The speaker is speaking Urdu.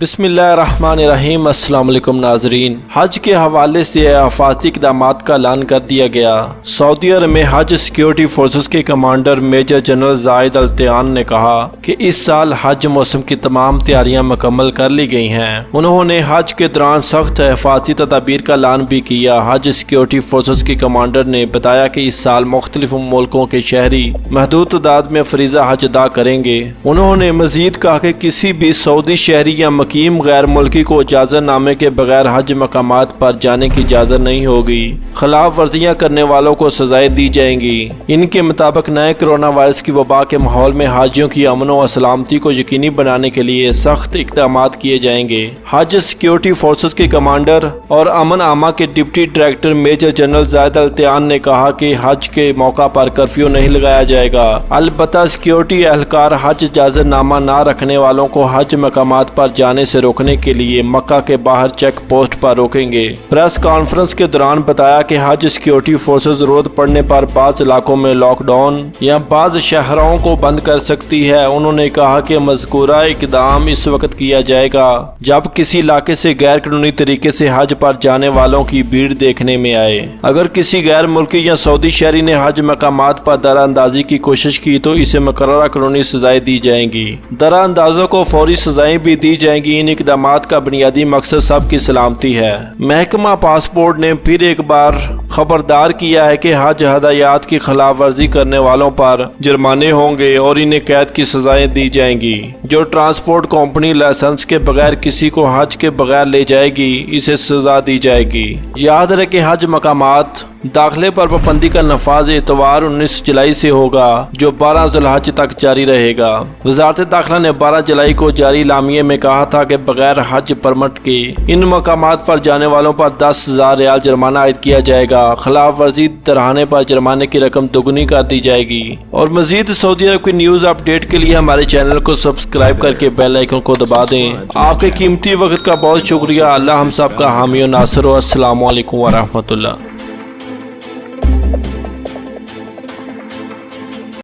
بسم اللہ الرحمن الرحیم۔ السلام علیکم ناظرین، حج کے حوالے سے حفاظتی اقدامات کا اعلان کر دیا گیا۔ سعودی عرب میں حج سیکیورٹی فورسز کے کمانڈر میجر جنرل زاہد الطیان نے کہا کہ اس سال حج موسم کی تمام تیاریاں مکمل کر لی گئی ہیں۔ انہوں نے حج کے دوران سخت حفاظتی تدابیر کا اعلان بھی کیا۔ حج سیکیورٹی فورسز کے کمانڈر نے بتایا کہ اس سال مختلف ملکوں کے شہری محدود تعداد میں فریضہ حج ادا کریں گے۔ انہوں نے مزید کہا کہ کسی بھی سعودی شہری یا مقیم غیر ملکی کو اجازت نامے کے بغیر حج مقامات پر جانے کی اجازت نہیں ہوگی۔ خلاف ورزیاں کرنے والوں کو سزائیں دی جائیں گی۔ ان کے مطابق نئے کرونا وائرس کی وبا کے ماحول میں حاجیوں کی امن و سلامتی کو یقینی بنانے کے لیے سخت اقدامات کیے جائیں گے۔ حج سیکیورٹی فورسز کے کمانڈر اور امن عامہ کے ڈپٹی ڈائریکٹر میجر جنرل زاہد الطیان نے کہا کہ حج کے موقع پر کرفیو نہیں لگایا جائے گا، البتہ سیکیورٹی اہلکار حج اجازت نامہ نہ رکھنے والوں کو حج مقامات پر جانے سے روکنے کے لیے مکہ کے باہر چیک پوسٹ پر روکیں گے۔ پریس کانفرنس کے دوران بتایا کہ حج سیکیورٹی فورسز ضرورت پڑنے پر بعض علاقوں میں لاک ڈاؤن یا بعض شہروں کو بند کر سکتی ہے۔ انہوں نے کہا کہ مذکورہ اقدام اس وقت کیا جائے گا جب کسی علاقے سے غیر قانونی طریقے سے حج پر جانے والوں کی بھیڑ دیکھنے میں آئے۔ اگر کسی غیر ملکی یا سعودی شہری نے حج مقامات پر درہ اندازی کی کوشش کی تو اسے مقررہ قانونی سزائیں دی جائیں گی۔ درہ اندازوں کو فوری سزائیں بھی دی جائیں گی۔ ان اقدامات کا بنیادی مقصد سب کی سلامتی ہے۔ محکمہ پاسپورٹ نے پھر ایک بار خبردار کیا ہے کہ حج ہدایات کی خلاف ورزی کرنے والوں پر جرمانے ہوں گے اور انہیں قید کی سزائیں دی جائیں گی۔ جو ٹرانسپورٹ کمپنی لائسنس کے بغیر کسی کو حج کے بغیر لے جائے گی اسے سزا دی جائے گی۔ یاد رہے کہ حج مقامات داخلے پر پابندی کا نفاذ اتوار 19 جولائی سے ہوگا جو 12 ذی الحجہ تک جاری رہے گا۔ وزارت داخلہ نے 12 جولائی کو جاری اعلامیے میں کہا تھا کہ بغیر حج پرمٹ کے ان مقامات پر جانے والوں پر 10,000 ریال جرمانہ عائد کیا جائے گا۔ خلاف ورزی دہرانے پر جرمانے کی رقم دوگنی کر دی جائے گی۔ اور مزید سعودی عرب کی نیوز اپ ڈیٹ کے لیے ہمارے چینل کو سبسکرائب کر کے بیل آئیکن کو دبا دیں۔ آپ کے قیمتی وقت کا بہت شکریہ۔ اللہ ہم سب کا حامی و ناصر ہو۔ السلام علیکم ورحمۃ اللہ۔